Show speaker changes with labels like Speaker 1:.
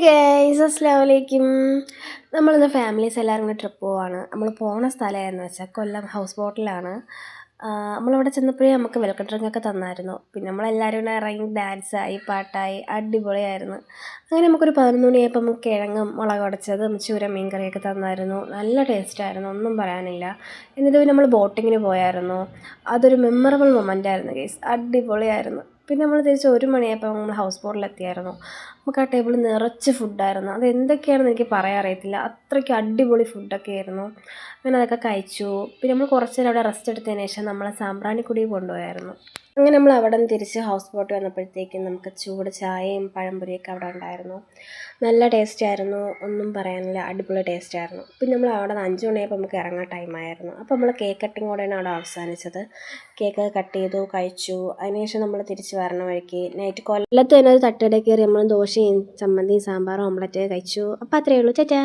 Speaker 1: Guys അസ്സലാമലൈക്കും. നമ്മളിന്ന് families എല്ലാവരും കൂടി ട്രിപ്പ് പോവാണ്. നമ്മൾ പോണ സ്ഥലമായിരുന്നു വെച്ചാൽ കൊല്ലം ഹൗസ് ബോട്ടിലാണ്. നമ്മളവിടെ ചെന്നപ്പോഴേ നമുക്ക് വെൽക്കം ഡ്രിങ്കൊക്കെ തന്നായിരുന്നു. പിന്നെ നമ്മളെല്ലാവരും കൂടെ ഇറങ്ങി ഡാൻസായി പാട്ടായി അടിപൊളിയായിരുന്നു. അങ്ങനെ നമുക്കൊരു 11 മണിയായപ്പോൾ നമുക്ക് കിഴങ്ങും മുളക് ഉടച്ചതും ചൂര മീൻ കറിയൊക്കെ തന്നായിരുന്നു. നല്ല ടേസ്റ്റായിരുന്നു, ഒന്നും പറയാനില്ല. എന്നിട്ട് പിന്നെ നമ്മൾ ബോട്ടിങ്ങിന് പോയായിരുന്നു. അതൊരു മെമ്മറബിൾ മൊമെൻ്റ് ആയിരുന്നു ഗൈസ്, അടിപൊളിയായിരുന്നു. പിന്നെ നമ്മൾ തിരിച്ച് 1 മണിയായപ്പോൾ നമ്മൾ ഹൗസ് ബോട്ടിലെത്തിയായിരുന്നു. നമുക്ക് ആ ടേബിൾ നിറച്ച് ഫുഡായിരുന്നു. അതെന്തൊക്കെയാണെന്ന് എനിക്ക് പറയാൻ അറിയത്തില്ല, അത്രയ്ക്ക് അടിപൊളി ഫുഡൊക്കെ ആയിരുന്നു. അങ്ങനെ അതൊക്കെ കഴിച്ചു. പിന്നെ നമ്മൾ കുറച്ച് നേരം അവിടെ റെസ്റ്റ് എടുത്തതിന് ശേഷം നമ്മളെ സാമ്പ്രാണിക്കുടി കൊണ്ടുപോയായിരുന്നു. അങ്ങനെ നമ്മൾ അവിടെ നിന്ന് തിരിച്ച് ഹൗസ് ബോട്ട് വന്നപ്പോഴത്തേക്കും നമുക്ക് ചൂട് ചായയും പഴംപൊരിയൊക്കെ അവിടെ ഉണ്ടായിരുന്നു. നല്ല ടേസ്റ്റായിരുന്നു, ഒന്നും പറയാനില്ല, അടിപൊളി ടേസ്റ്റായിരുന്നു. പിന്നെ നമ്മൾ അവിടെ നിന്ന് 5 മണിയായപ്പോൾ നമുക്ക് ഇറങ്ങാൻ ടൈമായിരുന്നു. അപ്പോൾ നമ്മൾ കേക്ക് കട്ടിങ്ങോടെയാണ് അവിടെ അവസാനിച്ചത്. കേക്ക് കട്ട് ചെയ്തു, കഴിച്ചു. അതിനുശേഷം നമ്മൾ തിരിച്ച് വരണ വഴിക്ക് നൈറ്റ് കൊല്ലത്ത് തന്നെ ഒരു തട്ടുകടയിൽ കയറി നമ്മൾ ദോശയും ചമ്മന്തിയും സാമ്പാറും ഓംലെറ്റ് കഴിച്ചു. അപ്പോൾ അത്രയേ ഉള്ളൂ. ടാറ്റാ.